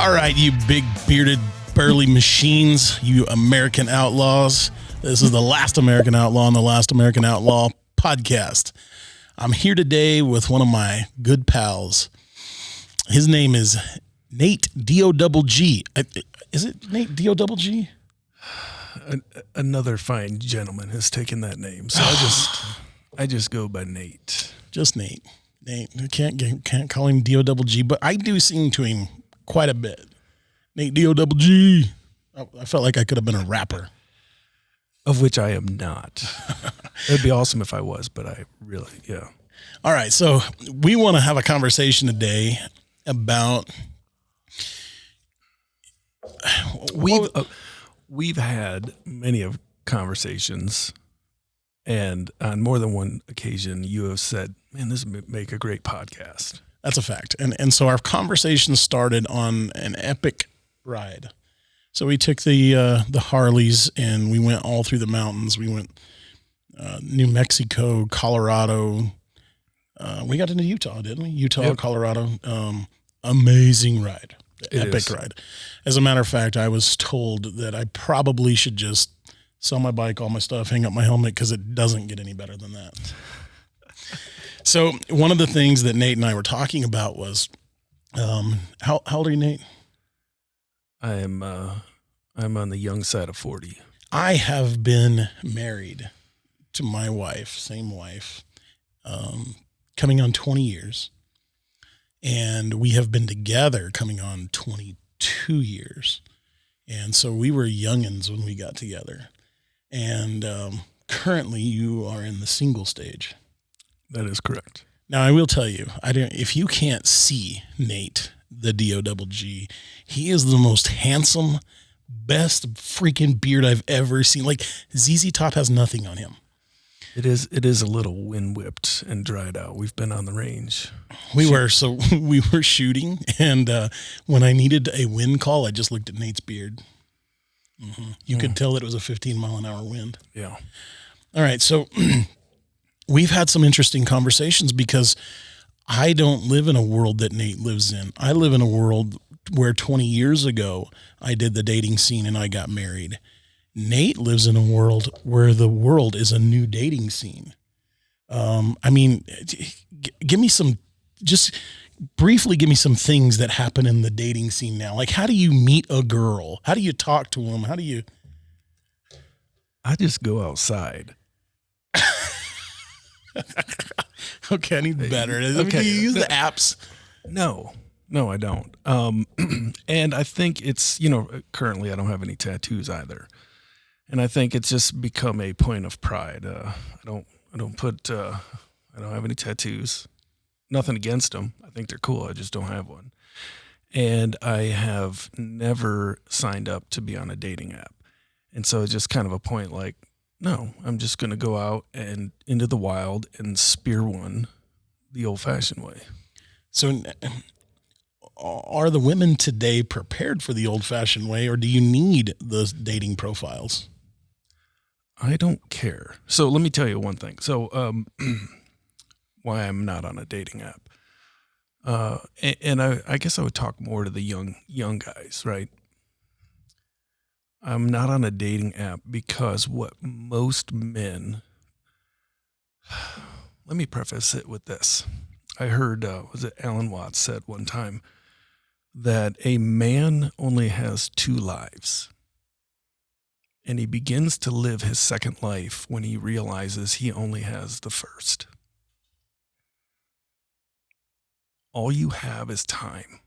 All right, you big bearded burly machines, you American outlaws. This is the Last American Outlaw on the Last American Outlaw podcast. I'm here today with one of my good pals. His name is Nate D-O-double-G. Is it Nate D-O-double-G? Another fine gentleman has taken that name, so I just go by Nate. Just Nate. Nate. I can't call him D-O-double-G, but I do sing to him quite a bit. Nate D-O-double-G. I felt like I could have been a rapper. Of which I am not. It'd be awesome if I was, but I really, yeah. All right, so we want to have a conversation today about we've had many of conversations, and on more than one occasion, you have said, "Man, this would make a great podcast." That's a fact, and so our conversation started on an epic ride. So we took the Harleys and we went all through the mountains. We went New Mexico, Colorado. We got into Utah, didn't we? Utah, yep. Colorado. Amazing ride. Epic ride. As a matter of fact, I was told that I probably should just sell my bike, all my stuff, hang up my helmet, because it doesn't get any better than that. So one of the things that Nate and I were talking about was, how old are you, Nate? I'm on the young side of 40. I have been married to my wife, same wife, coming on 20 years. And we have been together coming on 22 years. And so we were youngins when we got together. And currently you are in the single stage. That is correct. Now, I will tell you, if you can't see Nate, the D-O-double-G, he is the most handsome, best freaking beard I've ever seen. Like, ZZ Top has nothing on him. It is a little wind whipped and dried out. We've been on the range. We were shooting, and when I needed a wind call, I just looked at Nate's beard. Mm-hmm. You could tell that it was a 15-mile-an-hour wind. Yeah. All right, so we've had some interesting conversations because I don't live in a world that Nate lives in. I live in a world where 20 years ago I did the dating scene and I got married. Nate lives in a world where the world is a new dating scene. Give me some, just briefly give me some things that happen in the dating scene now. Like, how do you meet a girl? How do you talk to them? I just go outside. Okay, I need better. Okay. Do you use the apps? No, I don't. And I think it's, currently I don't have any tattoos either. And I think it's just become a point of pride. I don't have any tattoos. Nothing against them. I think they're cool. I just don't have one. And I have never signed up to be on a dating app. And so it's just kind of a point like, no, I'm just going to go out and into the wild and spear one the old-fashioned way. So are the women today prepared for the old-fashioned way, or do you need the dating profiles? I don't care. So let me tell you one thing. So why I'm not on a dating app. And I guess I would talk more to the young guys, right? I'm not on a dating app because what most men, let me preface it with this. I heard, was it Alan Watts said one time that a man only has two lives. And he begins to live his second life when he realizes he only has the first. All you have is time.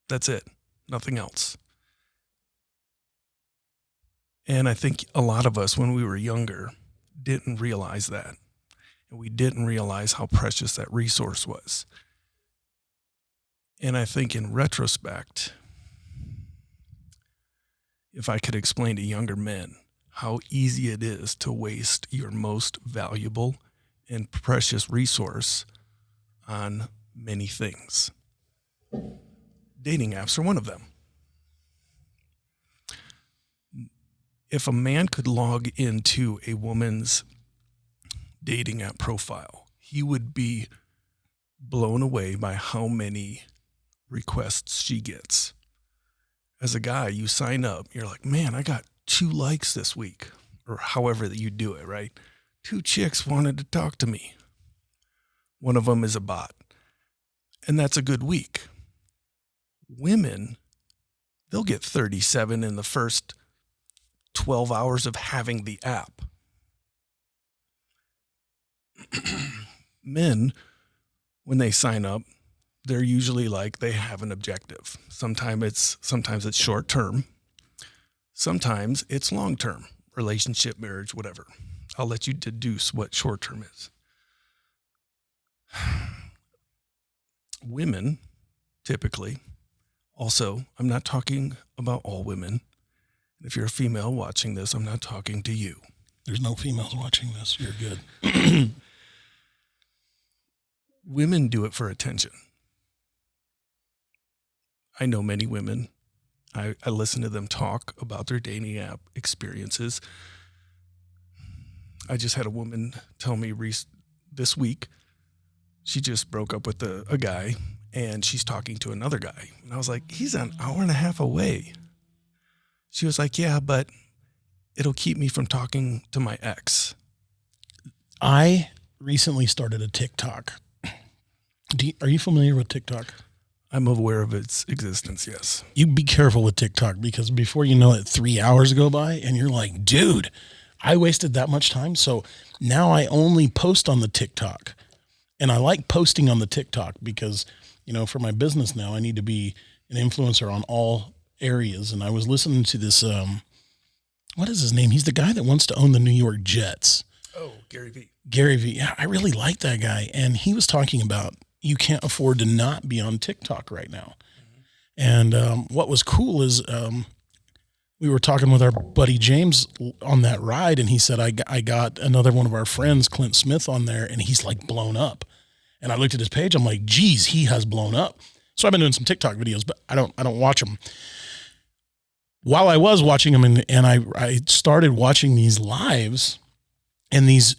That's it. Nothing else. And I think a lot of us, when we were younger, didn't realize that. And we didn't realize how precious that resource was. And I think in retrospect, if I could explain to younger men how easy it is to waste your most valuable and precious resource on many things. Dating apps are one of them. If a man could log into a woman's dating app profile, he would be blown away by how many requests she gets. As a guy, you sign up, you're like, man, I got 2 likes this week, or however that you do it, right? 2 chicks wanted to talk to me. One of them is a bot. And that's a good week. Women, they'll get 37 in the first 12 hours of having the app. Men, when they sign up, they're usually like they have an objective. Sometimes it's short term. Sometimes it's long term, relationship, marriage, whatever. I'll let you deduce what short term is. Women, typically, also, I'm not talking about all women. If you're a female watching this, I'm not talking to you. There's no females watching this. You're good. Women do it for attention. I know many women. I listen to them talk about their dating app experiences. I just had a woman tell me this week, she just broke up with a guy and she's talking to another guy. And I was like, he's an hour and a half away. She was like, yeah, but it'll keep me from talking to my ex. I recently started a TikTok. Are you familiar with TikTok? I'm aware of its existence, yes. You be careful with TikTok because before you know it, 3 hours go by and you're like, dude, I wasted that much time. So now I only post on the TikTok. And I like posting on the TikTok because, for my business now, I need to be an influencer on all areas. And I was listening to this, what is his name? He's the guy that wants to own the New York Jets. Oh, Gary Vee. Gary Vee. Yeah, I really like that guy. And he was talking about you can't afford to not be on TikTok right now. Mm-hmm. And what was cool is we were talking with our buddy James on that ride, and he said, I got another one of our friends, Clint Smith, on there, and he's like blown up. And I looked at his page. I'm like, geez, he has blown up. So I've been doing some TikTok videos, but I don't watch them. While I was watching them, and I started watching these lives, and these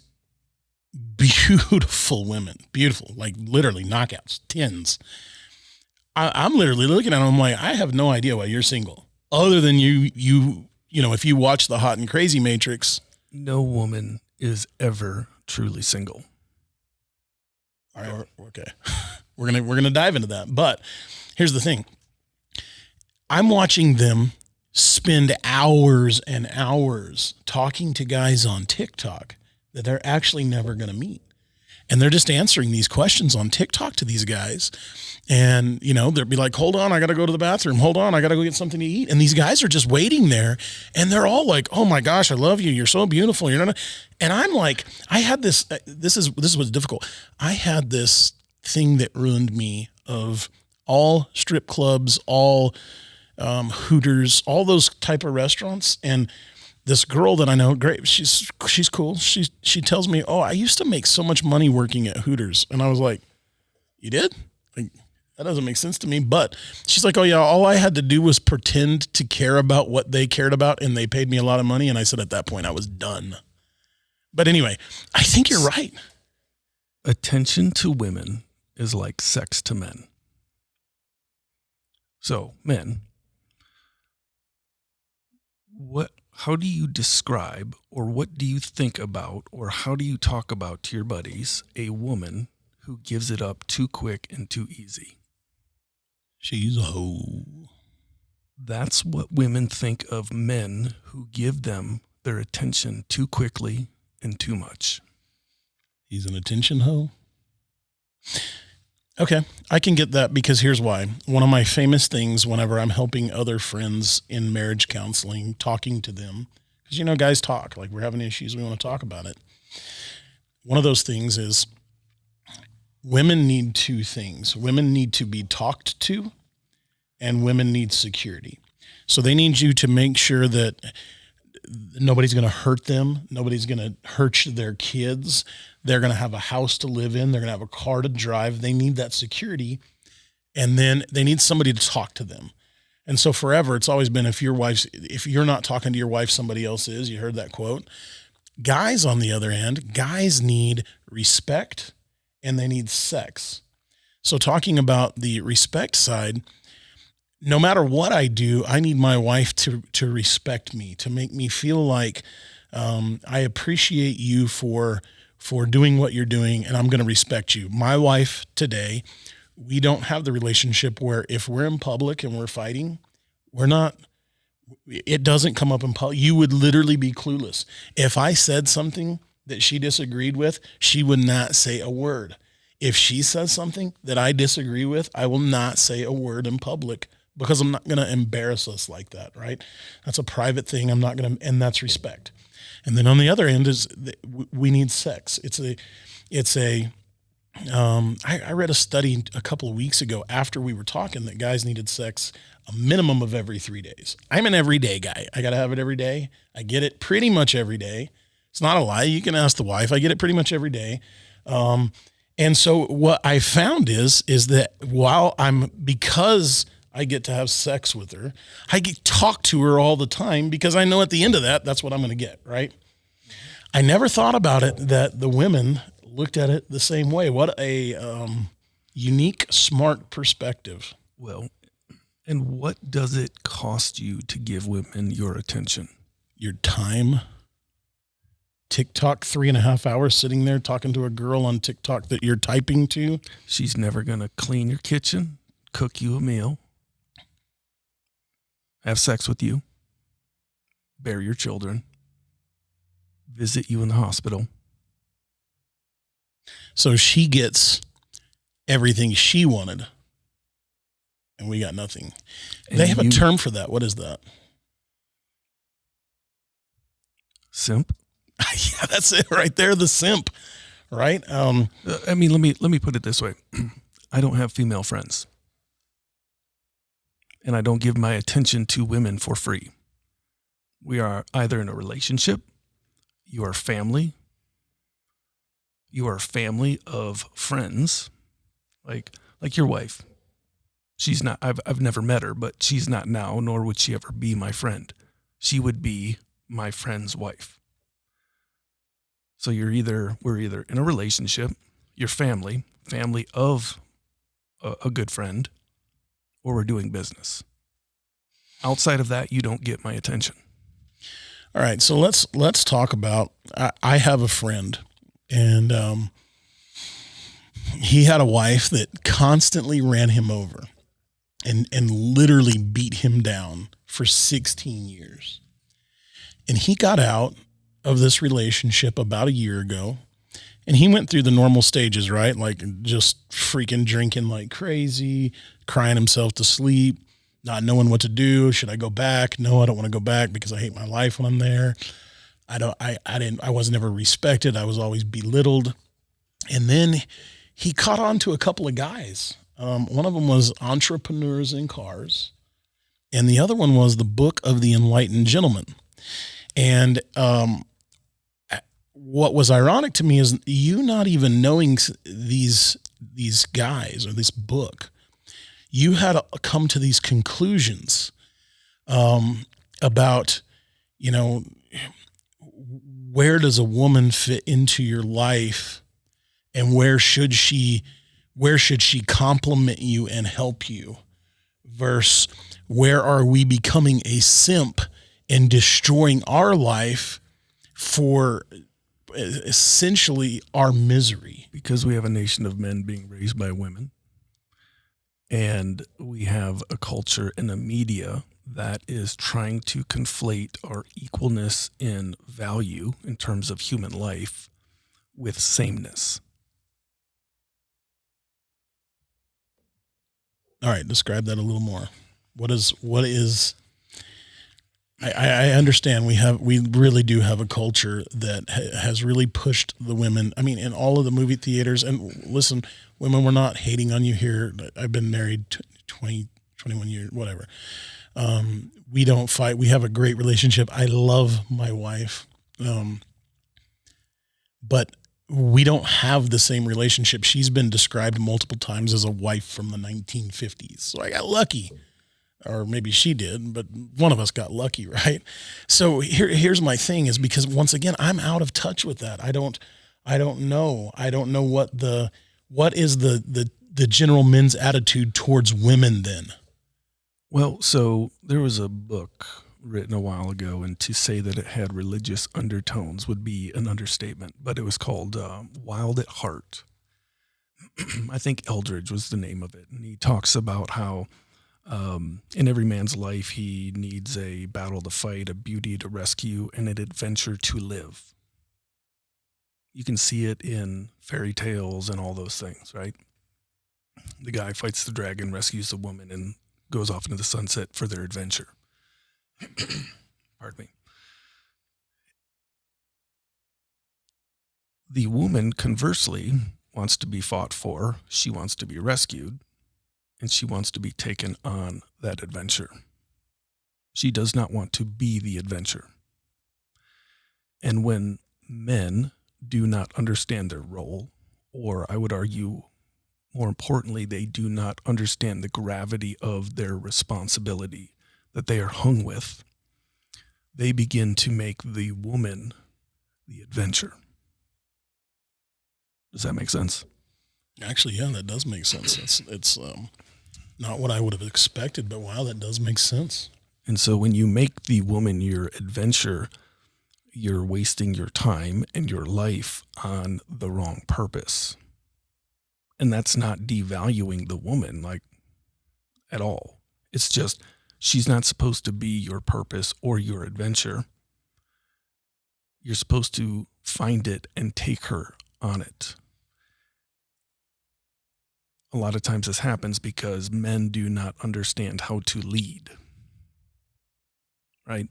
beautiful women, beautiful, like literally knockouts, 10s. I'm literally looking at them. I'm like, I have no idea why you're single, other than you if you watch the Hot and Crazy Matrix. No woman is ever truly single. All right, okay. We're gonna dive into that. But here's the thing. I'm watching them spend hours and hours talking to guys on TikTok that they're actually never going to meet. And they're just answering these questions on TikTok to these guys. And, they'll be like, hold on, I got to go to the bathroom. Hold on, I got to go get something to eat. And these guys are just waiting there. And they're all like, oh my gosh, I love you. You're so beautiful. You're not. And I'm like, I had this, this is what's difficult. I had this thing that ruined me of all strip clubs, all Hooters, all those type of restaurants. And this girl that I know, great, she's cool. She tells me, oh, I used to make so much money working at Hooters. And I was like, you did? Like, that doesn't make sense to me. But she's like, oh yeah, all I had to do was pretend to care about what they cared about, and they paid me a lot of money. And I said at that point I was done. But anyway, I think you're right. Attention to women is like sex to men. So, men, how do you describe, or what do you think about, or how do you talk about to your buddies a woman who gives it up too quick and too easy? She's a hoe. That's what women think of men who give them their attention too quickly and too much. He's an attention hoe? Okay, I can get that because here's why. One of my famous things whenever I'm helping other friends in marriage counseling, talking to them, because, guys talk, like we're having issues, we want to talk about it. One of those things is women need 2 things. Women need to be talked to, and women need security. So they need you to make sure that nobody's going to hurt them. Nobody's going to hurt their kids. They're going to have a house to live in. They're going to have a car to drive. They need that security. And then they need somebody to talk to them. And so forever, it's always been if you're not talking to your wife, somebody else is. You heard that quote. Guys, on the other hand, guys need respect and they need sex. So talking about the respect side, no matter what I do, I need my wife to respect me, to make me feel like I appreciate you for doing what you're doing, and I'm going to respect you. My wife today, we don't have the relationship where if we're in public and we're fighting, it doesn't come up in public. You would literally be clueless. If I said something that she disagreed with, she would not say a word. If she says something that I disagree with, I will not say a word in public because I'm not going to embarrass us like that, right? That's a private thing. I'm not going to, and that's respect. And then on the other end is we need sex. I read a study a couple of weeks ago after we were talking that guys needed sex a minimum of every 3 days. I'm an everyday guy. I got to have it every day. I get it pretty much every day. It's not a lie. You can ask the wife. I get it pretty much every day. And so what I found is that because I get to have sex with her, I get to talk to her all the time because I know at the end of that, that's what I'm going to get, right? I never thought about it that the women looked at it the same way. What a unique, smart perspective. Well, and what does it cost you to give women your attention? Your time. TikTok, 3.5 hours sitting there talking to a girl on TikTok that you're typing to. She's never going to clean your kitchen, cook you a meal, have sex with you, bear your children, visit you in the hospital. So she gets everything she wanted, and we got nothing. And they have a term for that. What is that? Simp. Yeah, that's it right there. The simp, right? I mean, let me put it this way. I don't have female friends, and I don't give my attention to women for free. We are either in a relationship, you are family of friends, like your wife. She's not. I've never met her, but she's not now, nor would she ever be my friend. She would be my friend's wife. So we're either in a relationship, you're family of a good friend, or we're doing business. Outside of that, you don't get my attention. All right, so let's talk about. I have a friend, and he had a wife that constantly ran him over, and literally beat him down for 16 years, and he got out of this relationship about a year ago, and he went through the normal stages, right? Like just freaking drinking like crazy, crying himself to sleep, not knowing what to do. Should I go back? No, I don't want to go back because I hate my life when I'm there. I was never respected. I was always belittled. And then he caught on to a couple of guys. One of them was Entrepreneurs in Cars, and the other one was the Book of the Enlightened Gentleman. And what was ironic to me is you not even knowing these guys or this book, you had come to these conclusions about, where does a woman fit into your life, and where should she compliment you and help you, versus where are we becoming a simp and destroying our life for essentially our misery. Because we have a nation of men being raised by women, and we have a culture and a media that is trying to conflate our equalness in value in terms of human life with sameness. All right, describe that a little more. What is I understand we really do have a culture that has really pushed the women. I mean, in all of the movie theaters, and listen, women, we're not hating on you here. I've been married 20, 21 years, whatever. We don't fight. We have a great relationship. I love my wife. But we don't have the same relationship. She's been described multiple times as a wife from the 1950s. So I got lucky. Or maybe she did, but one of us got lucky, right? So here's my thing is because once again, I'm out of touch with that. I don't know. I don't know what is the the general men's attitude towards women then? Well, so there was a book written a while ago, and to say that it had religious undertones would be an understatement, but it was called Wild at Heart. I think Eldridge was the name of it. And he talks about how in every man's life, he needs a battle to fight, a beauty to rescue, and an adventure to live. You can see it in fairy tales and all those things, right? The guy fights the dragon, rescues the woman, and goes off into the sunset for their adventure. Pardon me. The woman, conversely, wants to be fought for. She wants to be rescued, and she wants to be taken on that adventure. She does not want to be the adventure. And when men do not understand their role, or I would argue, more importantly, they do not understand the gravity of their responsibility that they are hung with, they begin to make the woman the adventure. Does that make sense? Actually, yeah, that does make sense. It's not what I would have expected, but wow, that does make sense. And so when you make the woman your adventure, you're wasting your time and your life on the wrong purpose. And that's not devaluing the woman, like, at all. It's just, she's not supposed to be your purpose or your adventure. You're supposed to find it and take her on it. A lot of times this happens because men do not understand how to lead, right?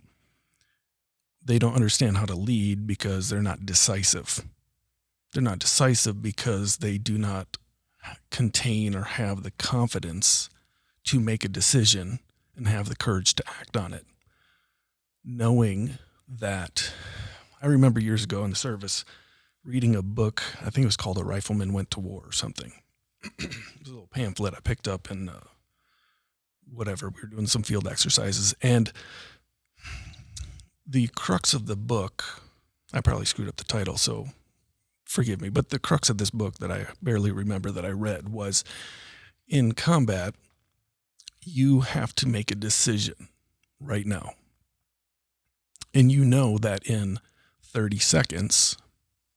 They don't understand how to lead because they're not decisive. They're not decisive because they do not contain or have the confidence to make a decision and have the courage to act on it. Knowing that, I remember years ago in the service reading a book, I think it was called A Rifleman Went to War or something. It was a little pamphlet I picked up in whatever, we were doing some field exercises, and the crux of the book, I probably screwed up the title, so forgive me, but the crux of this book that I barely remember that I read was, in combat, you have to make a decision right now. And you know that in 30 seconds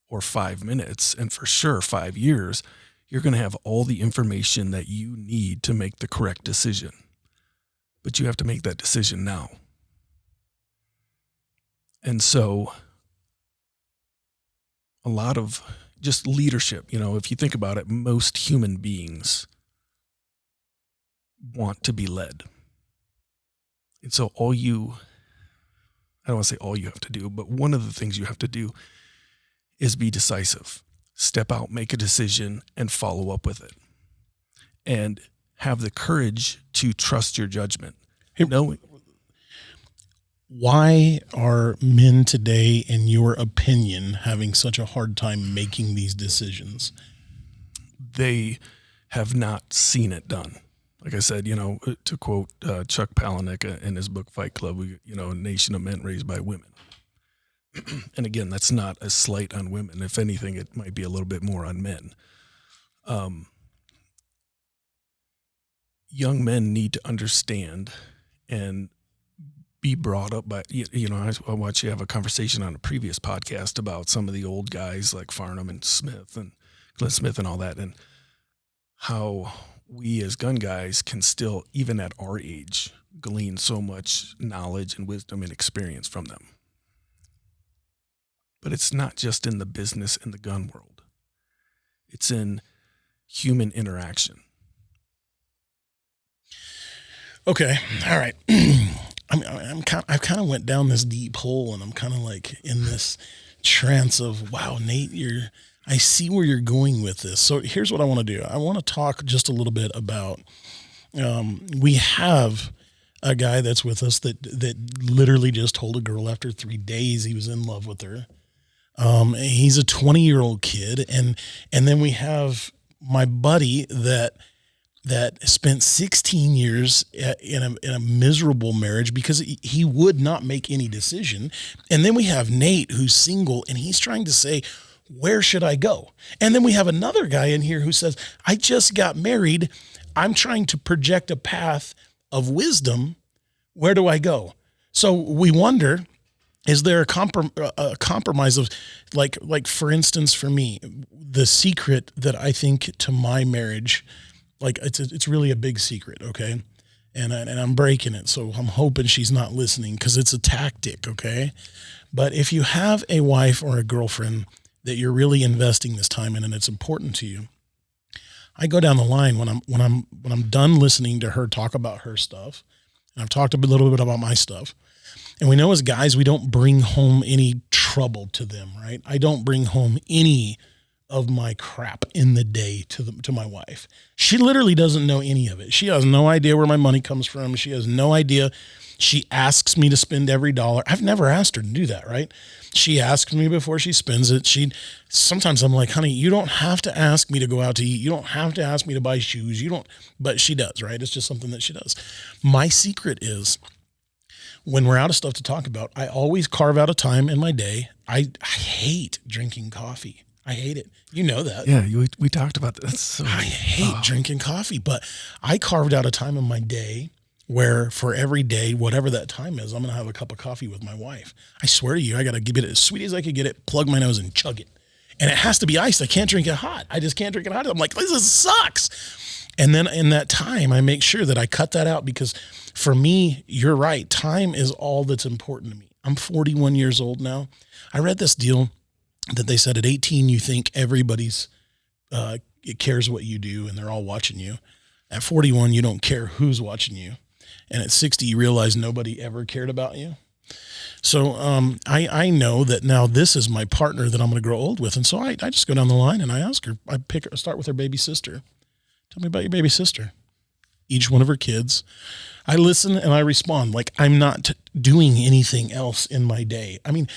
or 5 minutes, and for sure 5 years, you're going to have all the information that you need to make the correct decision. But you have to make that decision now. And so a lot of just leadership, if you think about it, most human beings want to be led. And so I don't want to say all you have to do, but one of the things you have to do is be decisive. Step out, make a decision, and follow up with it. And have the courage to trust your judgment. Why are men today, in your opinion, having such a hard time making these decisions? They have not seen it done. Like I said, to quote Chuck Palahniuk in his book Fight Club, a nation of men raised by women. And again, that's not a slight on women. If anything, it might be a little bit more on men. Young men need to understand and be brought up by, I watched you have a conversation on a previous podcast about some of the old guys like Farnham and Smith and Glenn Smith and all that, and how we as gun guys can still, even at our age, glean so much knowledge and wisdom and experience from them. But it's not just in the business and the gun world. It's in human interaction. Okay. All right. I've kind of went down this deep hole, and I'm kind of like in this trance of, wow, Nate, I see where you're going with this. So here's what I want to do. I want to talk just a little bit about, we have a guy that's with us that literally just told a girl after 3 days he was in love with her. He's a 20-year-old kid. And then we have my buddy that spent 16 years in a miserable marriage because he would not make any decision. And then we have Nate, who's single, and he's trying to say, Where should I go? And then we have another guy in here who says, I just got married. I'm trying to project a path of wisdom. Where do I go? So we wonder, is there a compromise of like, for instance, for me, the secret that I think to my marriage, like it's really a big secret. Okay. And I'm breaking it. So I'm hoping she's not listening because it's a tactic. Okay. But if you have a wife or a girlfriend that you're really investing this time in and it's important to you, I go down the line when I'm done listening to her talk about her stuff, and I've talked a little bit about my stuff. And we know as guys, we don't bring home any trouble to them, right? I don't bring home any of my crap in the day to my wife. She literally doesn't know any of it. She has no idea where my money comes from. She has no idea. She asks me to spend every dollar. I've never asked her to do that, right? She asks me before she spends it. Sometimes I'm like, honey, you don't have to ask me to go out to eat. You don't have to ask me to buy shoes. But she does, right? It's just something that she does. My secret is when we're out of stuff to talk about, I always carve out a time in my day. I hate drinking coffee. I hate it. You know that. Yeah, we talked about this. I hate drinking coffee, but I carved out a time in my day where for every day, whatever that time is, I'm going to have a cup of coffee with my wife. I swear to you, I got to give it as sweet as I could get it, plug my nose and chug it. And it has to be iced. I can't drink it hot. I just can't drink it hot. I'm like, this sucks. And then in that time, I make sure that I cut that out because for me, you're right. Time is all that's important to me. I'm 41 years old now. I read this deal that they said at 18, you think everybody's it cares what you do and they're all watching you. At 41, you don't care who's watching you. And at 60, you realize nobody ever cared about you. So I know that now this is my partner that I'm going to grow old with. And so I just go down the line and I ask her, I start with her baby sister. Tell me about your baby sister. Each one of her kids. I listen and I respond like I'm not doing anything else in my day. I mean,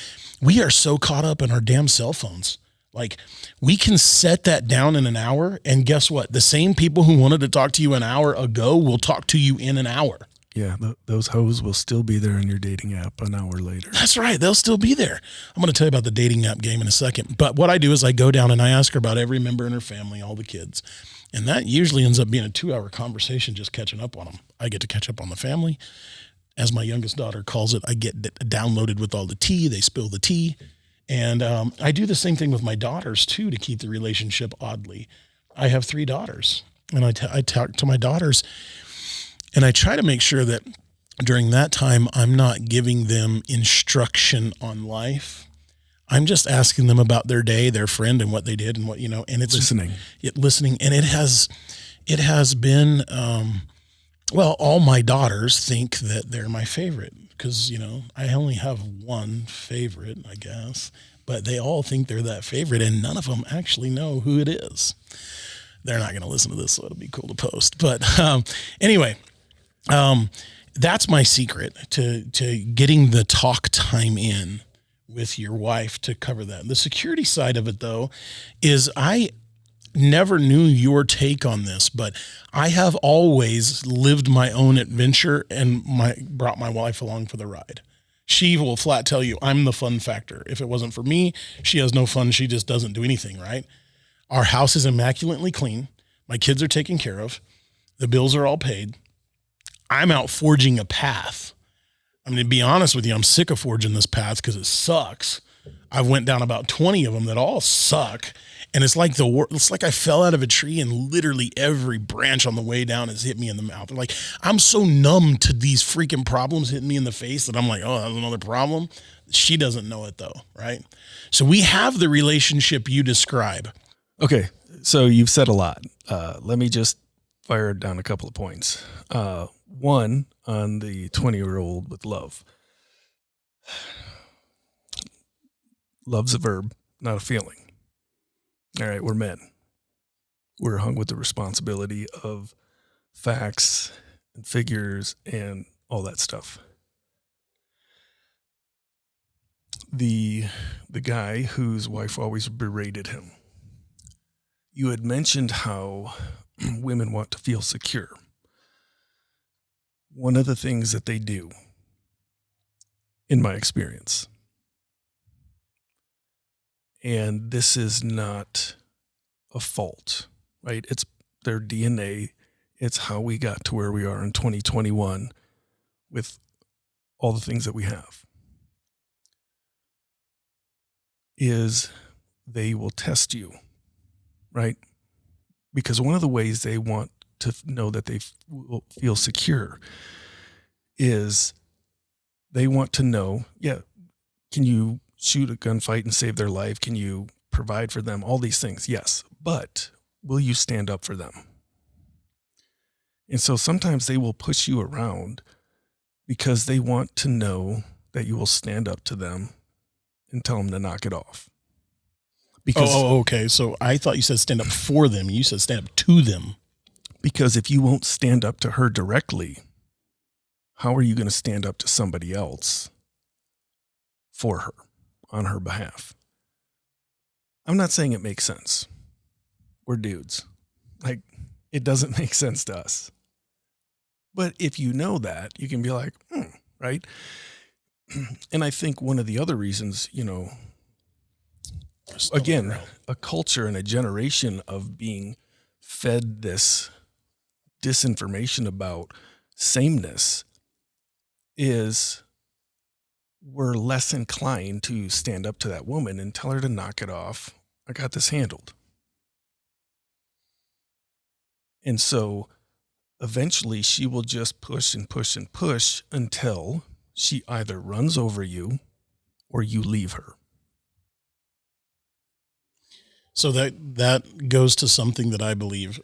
we are so caught up in our damn cell phones. Like we can set that down in an hour. And guess what? The same people who wanted to talk to you an hour ago will talk to you in an hour. Yeah, those hoes will still be there in your dating app an hour later. That's right. They'll still be there. I'm going to tell you about the dating app game in a second. But what I do is I go down and I ask her about every member in her family, all the kids. And that usually ends up being a 2-hour conversation just catching up on them. I get to catch up on the family. As my youngest daughter calls it, I get downloaded with all the tea. They spill the tea. And I do the same thing with my daughters, too, to keep the relationship oddly. I have 3 daughters. And I talk to my daughters. And I try to make sure that during that time, I'm not giving them instruction on life. I'm just asking them about their day, their friend, and what they did, and what and it's listening. And it has been. Well, all my daughters think that they're my favorite because I only have one favorite, I guess, but they all think they're that favorite, and none of them actually know who it is. They're not going to listen to this, so it'll be cool to post. But anyway. That's my secret to getting the talk time in with your wife to cover that. The security side of it, though, is I never knew your take on this, but I have always lived my own adventure and brought my wife along for the ride. She will flat tell you I'm the fun factor. If it wasn't for me, she has no fun. She just doesn't do anything, right? Our house is immaculately clean. My kids are taken care of. The bills are all paid. I'm out forging a path. I mean, to be honest with you, I'm sick of forging this path because it sucks. I've went down about 20 of them that all suck. And it's like I fell out of a tree and literally every branch on the way down has hit me in the mouth. Like I'm so numb to these freaking problems hitting me in the face that I'm like, oh, that's another problem. She doesn't know it though, right? So we have the relationship you describe. Okay, so you've said a lot. Let me just fire down a couple of points. One, on the 20-year-old with love. Love's a verb, not a feeling. All right, we're men. We're hung with the responsibility of facts and figures and all that stuff. The guy whose wife always berated him. You had mentioned how women want to feel secure. One of the things that they do, in my experience, And this is not a fault, right? It's their DNA. It's how we got to where we are in 2021 with all the things that we have. Is they will test you, right? Because one of the ways they want to know that they will feel secure is they want to know, can you shoot a gunfight and save their life? Can you provide for them? All these things, yes. But will you stand up for them? And so sometimes they will push you around because they want to know that you will stand up to them and tell them to knock it off. Because, okay. So I thought you said stand up for them. You said stand up to them. Because if you won't stand up to her directly, how are you going to stand up to somebody else for her, on her behalf? I'm not saying it makes sense. We're dudes. Like, it doesn't make sense to us. But if you know that, you can be like, right? And I think one of the other reasons, again, a culture and a generation of being fed this disinformation about sameness is we're less inclined to stand up to that woman and tell her to knock it off. I got this handled. And so eventually she will just push and push and push until she either runs over you or you leave her. So that goes to something that I believe.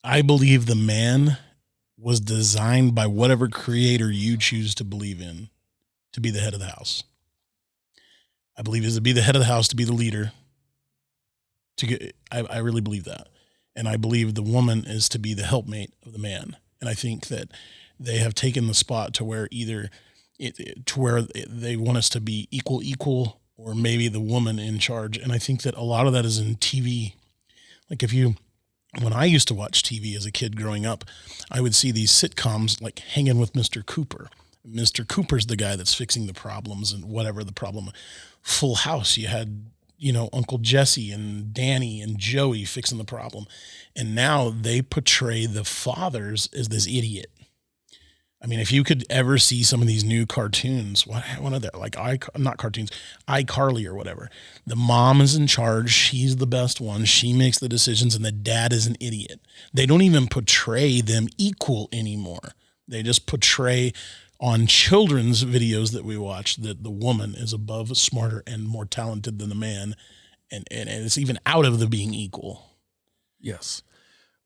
I believe the man was designed by whatever creator you choose to believe in to be the head of the house. I believe is to be the head of the house, to be the leader. I really believe that. And I believe the woman is to be the helpmate of the man. And I think that they have taken the spot to where they want us to be equal, or maybe the woman in charge. And I think that a lot of that is in TV. Like when I used to watch TV as a kid growing up, I would see these sitcoms like Hanging with Mr. Cooper. Mr. Cooper's the guy that's fixing the problems and whatever the problem. Full House, you had, Uncle Jesse and Danny and Joey fixing the problem. And now they portray the fathers as this idiot. I mean, if you could ever see some of these new cartoons, one of the, like, not cartoons, iCarly or whatever, the mom is in charge. She's the best one. She makes the decisions, and the dad is an idiot. They don't even portray them equal anymore. They just portray on children's videos that we watch that the woman is above, smarter, and more talented than the man. And it's even out of the being equal. Yes.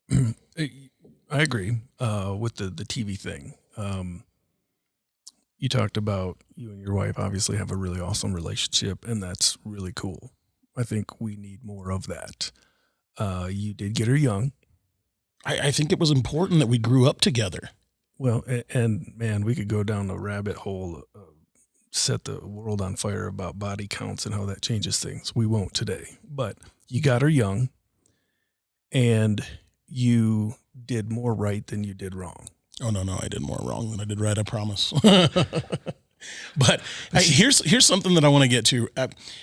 I agree with the TV thing. You talked about you and your wife obviously have a really awesome relationship, and that's really cool. I think we need more of that. You did get her young. I think it was important that we grew up together. Well, and man, we could go down a rabbit hole, set the world on fire about body counts and how that changes things. We won't today, but you got her young, and you did more right than you did wrong. Oh, no, I did more wrong than I did right, I promise. But here's something that I want to get to.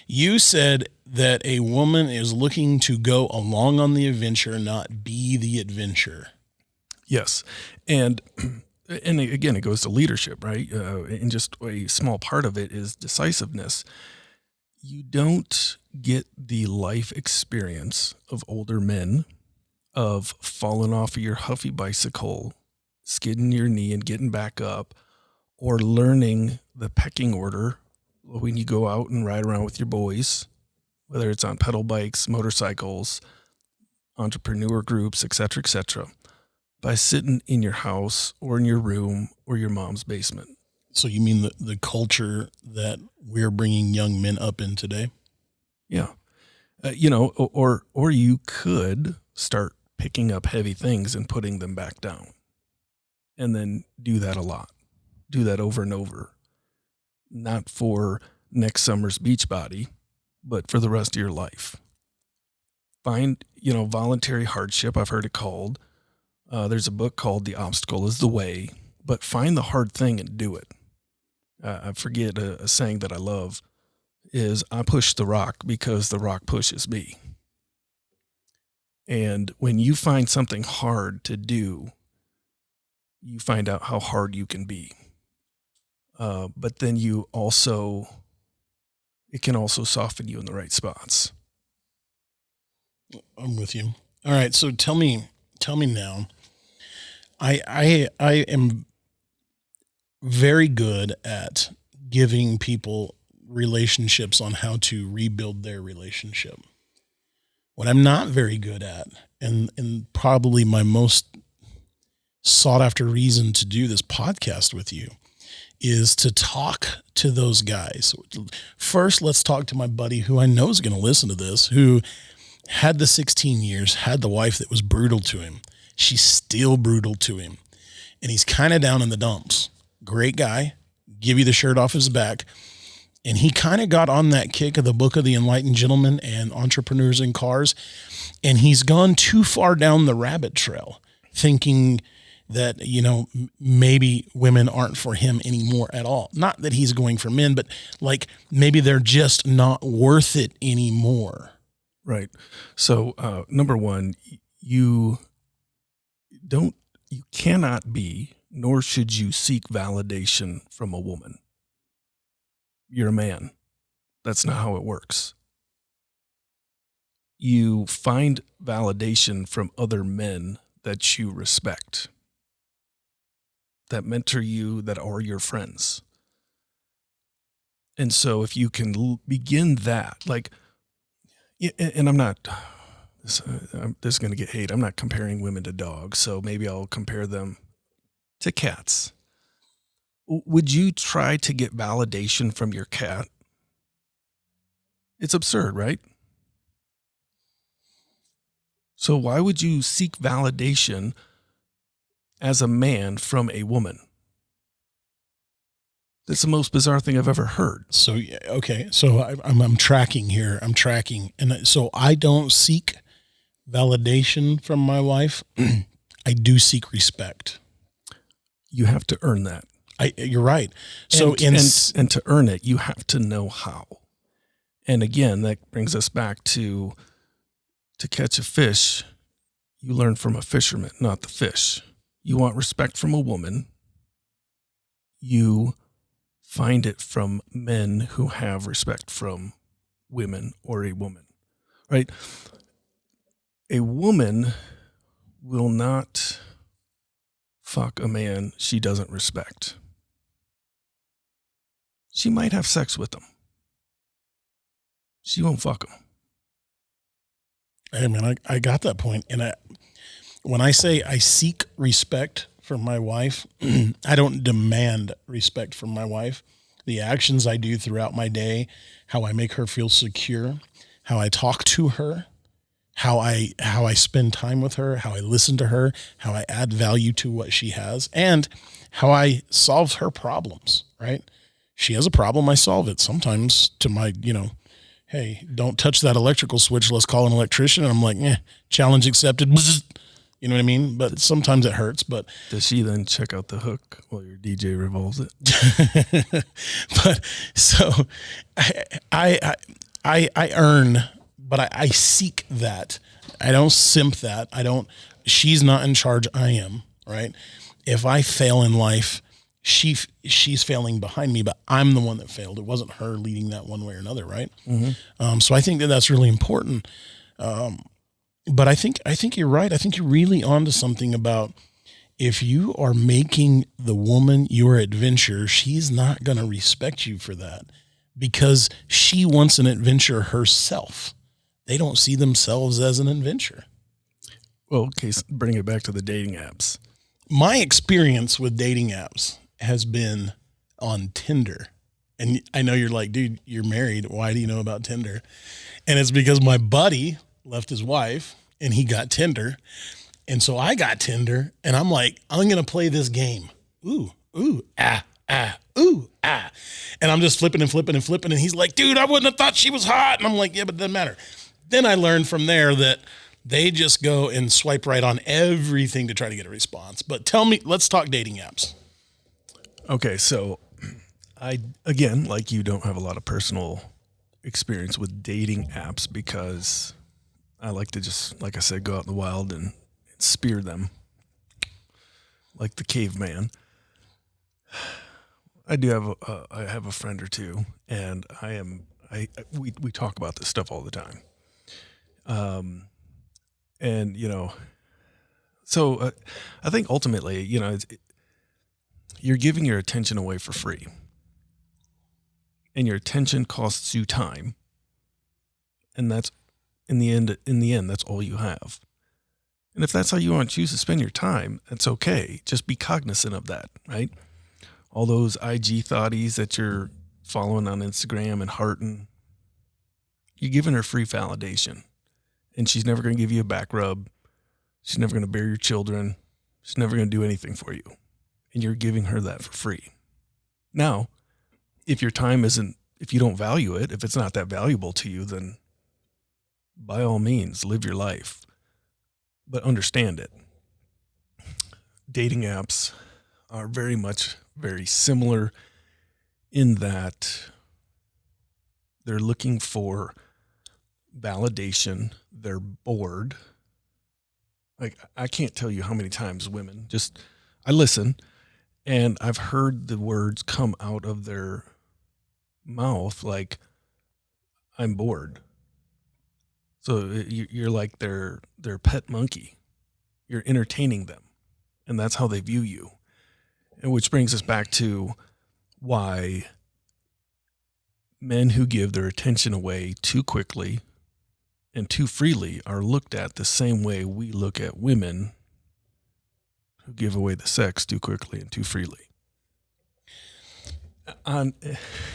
You said that a woman is looking to go along on the adventure, not be the adventure. Yes. And again, it goes to leadership, right? And just a small part of it is decisiveness. You don't get the life experience of older men of falling off of your Huffy bicycle, skidding your knee and getting back up, or learning the pecking order when you go out and ride around with your boys, whether it's on pedal bikes, motorcycles, entrepreneur groups, et cetera, by sitting in your house or in your room or your mom's basement. So you mean the culture that we're bringing young men up in today? Yeah. Or you could start picking up heavy things and putting them back down, and then do that a lot. Do that over and over, not for next summer's beach body, but for the rest of your life. Find, voluntary hardship, I've heard it called. There's a book called The Obstacle is the Way, but find the hard thing and do it. I forget a saying that I love. is I push the rock because the rock pushes me. And when you find something hard to do, you find out how hard you can be. But then it can also soften you in the right spots. I'm with you. All right. So tell me now, I am very good at giving people relationships on how to rebuild their relationship. What I'm not very good at, and probably my most sought after reason to do this podcast with you, is to talk to those guys. First, let's talk to my buddy who I know is going to listen to this, who had the 16 years, had the wife that was brutal to him. She's still brutal to him. And he's kind of down in the dumps. Great guy, give you the shirt off his back. And he kind of got on that kick of the book of the Enlightened Gentleman and Entrepreneurs in Cars. And he's gone too far down the rabbit trail, thinking that, maybe women aren't for him anymore at all. Not that he's going for men, but like maybe they're just not worth it anymore. Right. So, number one, you cannot be, nor should you seek validation from a woman. You're a man. That's not how it works. You find validation from other men that you respect, that mentor you, that are your friends. And so if you can begin that, and I'm not, this is going to get hate. I'm not comparing women to dogs, so maybe I'll compare them to cats. Would you try to get validation from your cat? It's absurd, right? So why would you seek validation as a man from a woman? That's the most bizarre thing I've ever heard. So, okay. So I'm tracking here. And so I don't seek validation from my wife. I do seek respect. You have to earn that. You're right. So and to earn it, you have to know how. And again, that brings us back to catch a fish, you learn from a fisherman, not the fish. You want respect from a woman, you find it from men who have respect from women or a woman, right? A woman will not fuck a man she doesn't respect. She might have sex with him. She won't fuck him. Hey man, I got that point. And when I say I seek respect from my wife, I don't demand respect from my wife. The actions I do throughout my day, how I make her feel secure, how I talk to her, how I spend time with her, how I listen to her, how I add value to what she has, and how I solve her problems, right? She has a problem, I solve it. Sometimes to my, hey, don't touch that electrical switch, let's call an electrician. And I'm like, challenge accepted. You know what I mean? But sometimes it hurts. But does she then check out the hook while your DJ revolves it? But so I earn, but I seek that. I don't simp that. She's not in charge. I am, right? If I fail in life, she's failing behind me, but I'm the one that failed. It wasn't her leading that one way or another, right? Mm-hmm. So I think that's really important. But I think you're right. I think you're really onto something about if you are making the woman your adventure, she's not going to respect you for that because she wants an adventure herself. They don't see themselves as an adventure. Well, okay, so bring it back to the dating apps. My experience with dating apps has been on Tinder. And I know you're like, dude, you're married. Why do you know about Tinder? And it's because my buddy left his wife and he got Tinder. And so I got Tinder and I'm like, I'm going to play this game. Ooh, ah. And I'm just flipping. And he's like, dude, I wouldn't have thought she was hot. And I'm like, yeah, but it doesn't matter. Then I learned from there that they just go and swipe right on everything to try to get a response. But tell me, let's talk dating apps. Okay, so I, again, like you, don't have a lot of personal experience with dating apps because I like to just, like I said, go out in the wild and spear them like the caveman. I do have I have a friend or two, and we talk about this stuff all the time. And so I think ultimately, you're giving your attention away for free, and your attention costs you time, and that's in the end, that's all you have. And if that's how you want to choose to spend your time, that's okay. Just be cognizant of that, right? All those IG thotties that you're following on Instagram and hearting, you're giving her free validation. And she's never going to give you a back rub. She's never going to bear your children. She's never going to do anything for you. And you're giving her that for free. Now, if your time if you don't value it, if it's not that valuable to you, then by all means, live your life. But understand it. Dating apps are very similar in that they're looking for validation. They're bored. Like, I can't tell you how many times women I listen and I've heard the words come out of their mouth like, I'm bored. So you're like their pet monkey. You're entertaining them. And that's how they view you. And which brings us back to why men who give their attention away too quickly and too freely are looked at the same way we look at women who give away the sex too quickly and too freely.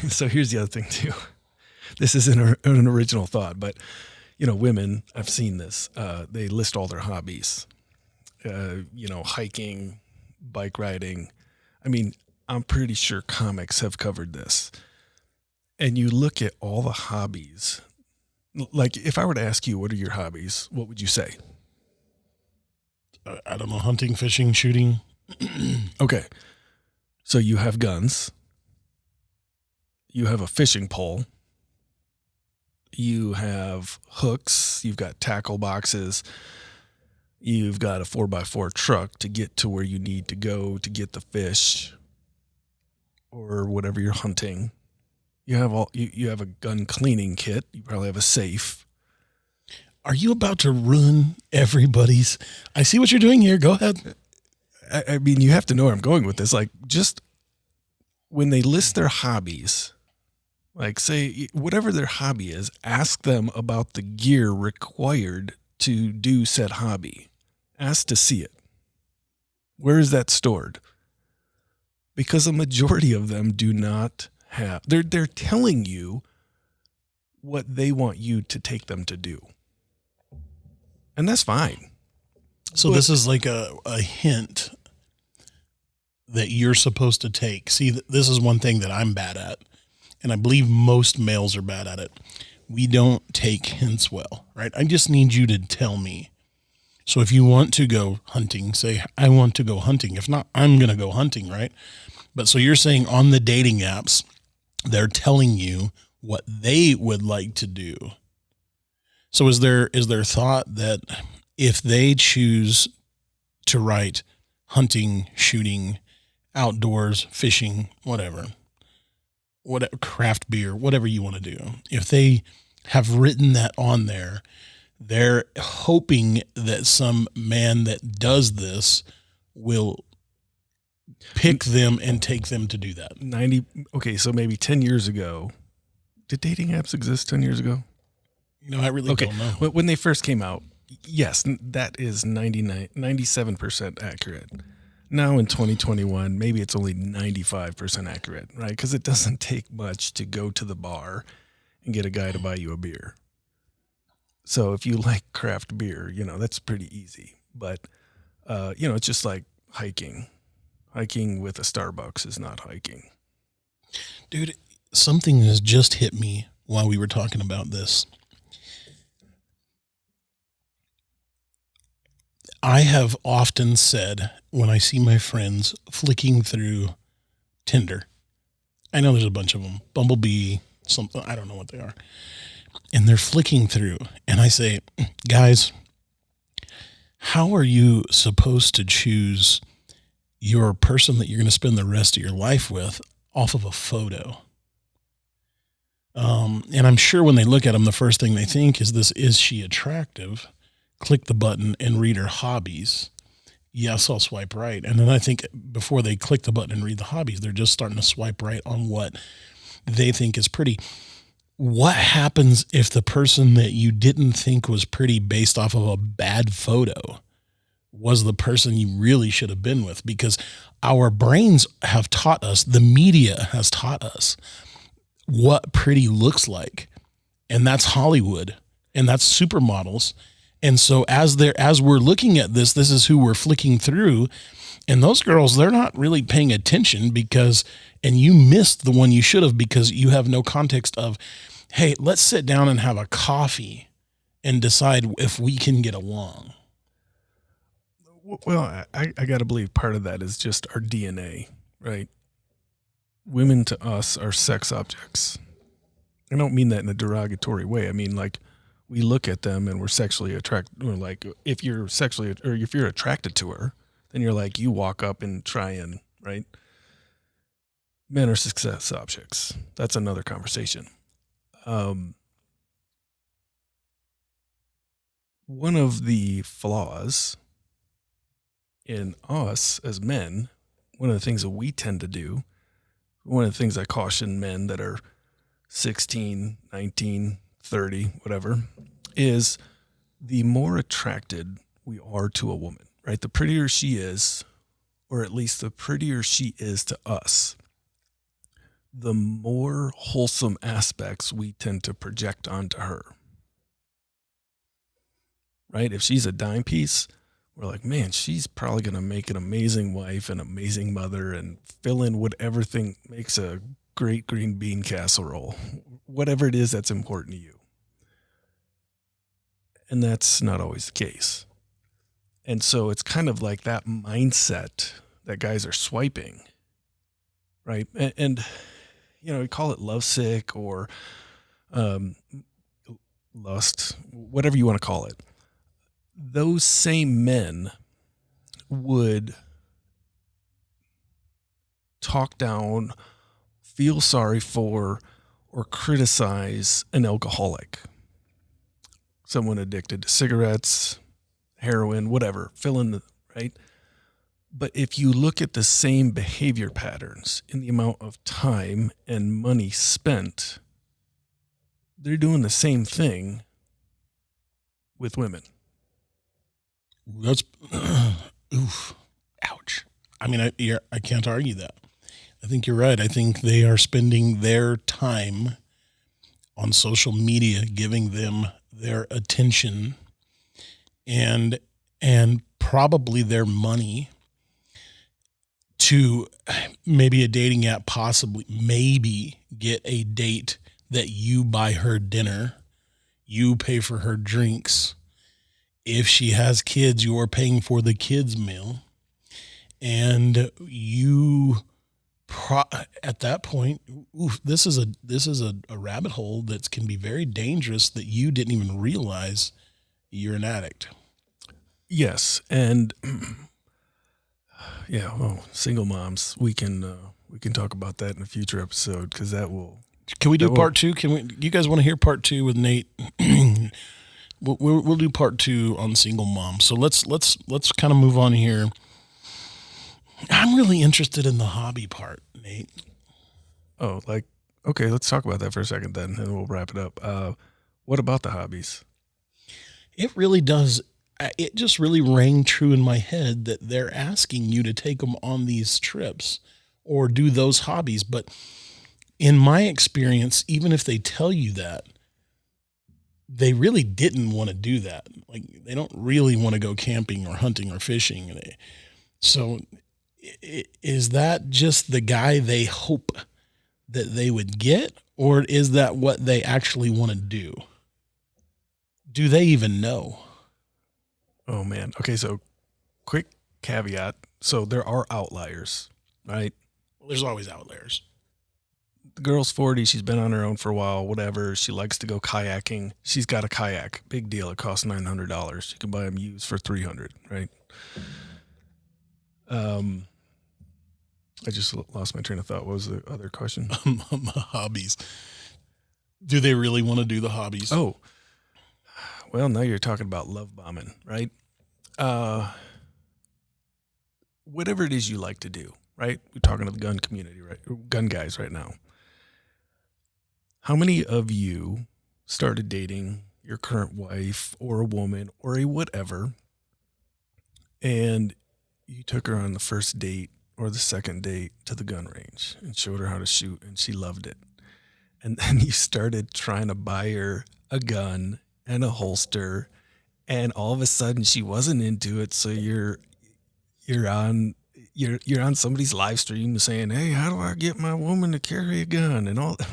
So here's the other thing too. This isn't an original thought, but women, I've seen this. They list all their hobbies, hiking, bike riding. I mean, I'm pretty sure comics have covered this. And you look at all the hobbies. Like, if I were to ask you, what are your hobbies? What would you say? I don't know, hunting, fishing, shooting. Okay. So you have guns. You have a fishing pole. You have hooks. You've got tackle boxes. You've got a 4x4 truck to get to where you need to go to get the fish or whatever you're hunting. You have you have a gun cleaning kit. You probably have a safe. Are you about to ruin everybody's? I see what you're doing here. Go ahead. I mean, you have to know where I'm going with this. Like, just when they list their hobbies, like, say whatever their hobby is, ask them about the gear required to do said hobby. Ask to see it. Where is that stored? Because a majority of them do not have. They're telling you what they want you to take them to do. And that's fine. So this is like a hint that you're supposed to take. See, this is one thing that I'm bad at, and I believe most males are bad at it. We don't take hints well, right? I just need you to tell me. So if you want to go hunting, say, I want to go hunting. If not, I'm going to go hunting, right? But so you're saying on the dating apps, they're telling you what they would like to do. So is there thought that if they choose to write hunting, shooting, outdoors, fishing, whatever, craft beer, whatever you want to do, if they have written that on there, they're hoping that some man that does this will pick them and take them to do that. Okay, so maybe 10 years ago, did dating apps exist 10 years ago? I really don't know. When they first came out, yes, that is 97% accurate. Now in 2021, maybe it's only 95% accurate, right? Because it doesn't take much to go to the bar and get a guy to buy you a beer. So if you like craft beer, that's pretty easy. But, it's just like hiking. Hiking with a Starbucks is not hiking. Dude, something has just hit me while we were talking about this. I have often said when I see my friends flicking through Tinder, I know there's a bunch of them, Bumblebee, something. I don't know what they are. And they're flicking through. And I say, guys, how are you supposed to choose your person that you're going to spend the rest of your life with off of a photo? And I'm sure when they look at them, the first thing they think is she attractive? Click the button and read her hobbies. Yes, I'll swipe right. And then I think before they click the button and read the hobbies, they're just starting to swipe right on what they think is pretty. What happens if the person that you didn't think was pretty based off of a bad photo was the person you really should have been with? Because our brains have taught us, the media has taught us what pretty looks like. And that's Hollywood, and that's supermodels. And so as we're looking at this is who we're flicking through. And those girls, they're not really paying attention and you missed the one you should have because you have no context of, hey, let's sit down and have a coffee and decide if we can get along. Well, I got to believe part of that is just our DNA, right? Women to us are sex objects. I don't mean that in a derogatory way. I mean, like, we look at them and we're sexually attracted. Like, if you're attracted to her, then you're like, you walk up and try and, right? Men are success objects. That's another conversation. One of the flaws in us as men, one of the things that we tend to do, one of the things I caution men that are 16, 19, 30, whatever, is the more attracted we are to a woman, right? The prettier she is, or at least the prettier she is to us, the more wholesome aspects we tend to project onto her, right? If she's a dime piece, we're like, man, she's probably going to make an amazing wife, an amazing mother, and fill in whatever thing makes a great green bean casserole, whatever it is that's important to you. And that's not always the case. And so it's kind of like that mindset that guys are swiping, right? And you know, we call it lovesick or lust, whatever you want to call it. Those same men would talk down, feel sorry for, or criticize an alcoholic, someone addicted to cigarettes, heroin, whatever, fill in the, right? But if you look at the same behavior patterns in the amount of time and money spent, they're doing the same thing with women. That's oof, ouch. I mean, I can't argue that. I think you're right. I think they are spending their time on social media, giving them their attention and probably their money to maybe a dating app, possibly maybe get a date that you buy her dinner, you pay for her drinks. If she has kids, you're paying for the kids' meal. And you, at that point, this is a rabbit hole that can be very dangerous that you didn't even realize you're an addict. Yes, and yeah, single moms. We can talk about that in a future episode because that will. Can we do part two? You guys want to hear part two with Nate? We'll do part two on single mom. So let's kind of move on here. I'm really interested in the hobby part, Nate. Oh, okay, let's talk about that for a second then, and we'll wrap it up. What about the hobbies? It really does. It just really rang true in my head that they're asking you to take them on these trips or do those hobbies. But in my experience, even if they tell you that, they really didn't want to do that. Like, they don't really want to go camping or hunting or fishing. So is that just the guy they hope that they would get, or is that what they actually want to do? Do they even know? Oh man. Okay. So quick caveat. So there are outliers, right? Well, there's always outliers. girl's 40. She's been on her own for a while, whatever. She likes to go kayaking. She's got a kayak. Big deal. It costs $900. You can buy them used for $300, right? I just lost my train of thought. What was the other question? Hobbies. Do they really want to do the hobbies? Oh, well, now you're talking about love bombing, right? Whatever it is you like to do, right? We're talking to the gun community, right? Gun guys right now. How many of you started dating your current wife or a woman or a whatever, and you took her on the first date or the second date to the gun range and showed her how to shoot and she loved it? And then you started trying to buy her a gun and a holster, and all of a sudden she wasn't into it. So you're on somebody's live stream saying, "Hey, how do I get my woman to carry a gun?" and all that.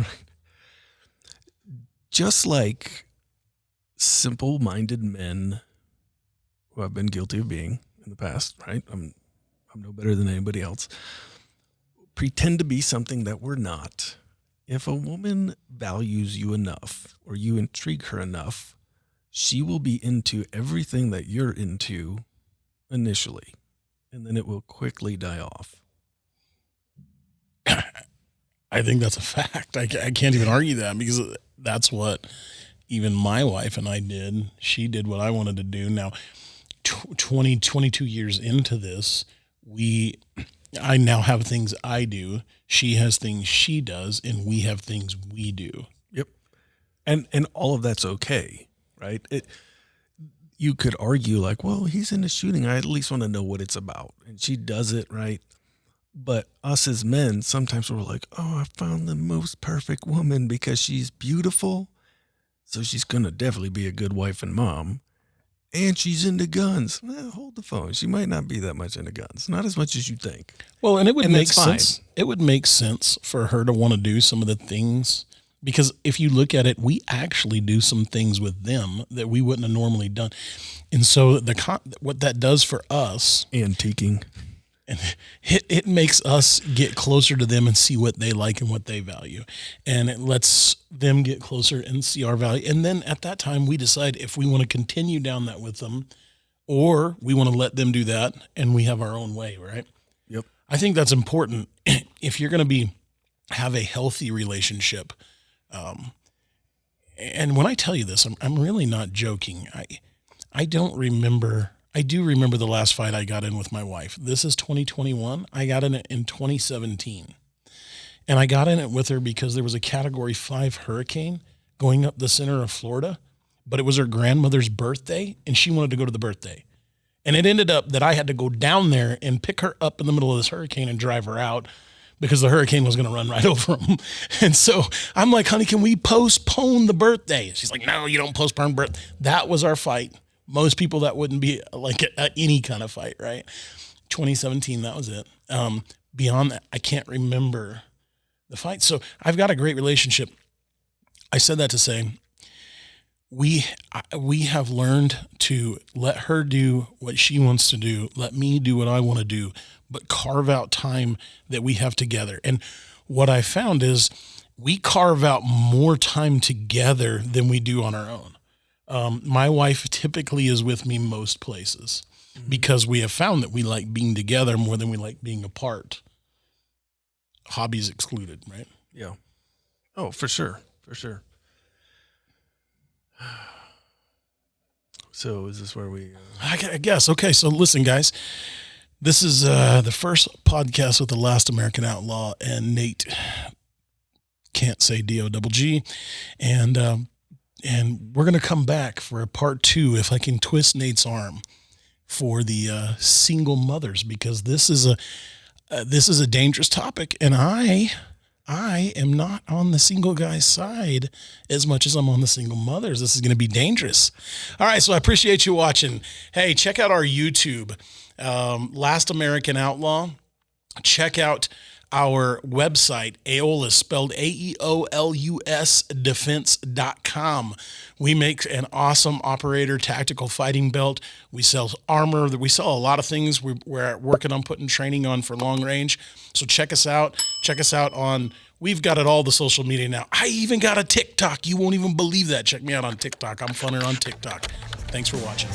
Just like simple-minded men who I've been guilty of being in the past, right? I'm no better than anybody else. Pretend to be something that we're not. If a woman values you enough or you intrigue her enough, she will be into everything that you're into initially, and then it will quickly die off. I think that's a fact. I can't even argue that, because that's what even my wife and I did. She did what I wanted to do. Now, 22 years into this, I now have things I do. She has things she does, and we have things we do. Yep. And all of that's okay, right? You could argue like, well, he's into shooting. I at least want to know what it's about. And she does it, right? But us as men, sometimes we're like, oh, I found the most perfect woman because she's beautiful. So she's going to definitely be a good wife and mom. And she's into guns. Well, hold the phone. She might not be that much into guns. Not as much as you think. Well, and it would make that's fine. sense. It would make sense for her to want to do some of the things, because if you look at it, we actually do some things with them that we wouldn't have normally done. And so what that does for us, Antiquing. and it makes us get closer to them and see what they like and what they value. And it lets them get closer and see our value. And then at that time, we decide if we want to continue down that with them, or we want to let them do that and we have our own way, right? Yep. I think that's important if you're going to have a healthy relationship. And when I tell you this, I'm really not joking. I do remember the last fight I got in with my wife. This is 2021. I got in it in 2017. And I got in it with her because there was a Category 5 hurricane going up the center of Florida, but it was her grandmother's birthday, and she wanted to go to the birthday. And it ended up that I had to go down there and pick her up in the middle of this hurricane and drive her out, because the hurricane was going to run right over them. And so I'm like, honey, can we postpone the birthday? She's like, no, you don't postpone birthday. That was our fight. Most people, that wouldn't be like any kind of fight, right? 2017, that was it. Beyond that, I can't remember the fight. So I've got a great relationship. I said that to say, we have learned to let her do what she wants to do, let me do what I want to do, but carve out time that we have together. And what I found is we carve out more time together than we do on our own. My wife typically is with me most places, because we have found that we like being together more than we like being apart. Hobbies excluded, right? Yeah. Oh, for sure. For sure. So is this where we... I guess. Okay, so listen, guys. This is the first podcast with the Last American Outlaw, and Nate can't say D-O-double-G. And we're going to come back for a part 2, if I can twist Nate's arm, for the single mothers, because this is a dangerous topic, and I am not on the single guy's side as much as I'm on the single mothers. This is going to be dangerous. All right, so I appreciate you watching. Hey, check out our YouTube, Last American Outlaw. Check out our website, Aeolus, spelled AEOLUS, defense.com. We make an awesome operator tactical fighting belt. We sell armor. We sell a lot of things. We're working on putting training on for long range. So check us out. Check us out on We've got it all the social media now. I even got a TikTok. You won't even believe that. Check me out on TikTok. I'm funner on TikTok. Thanks for watching.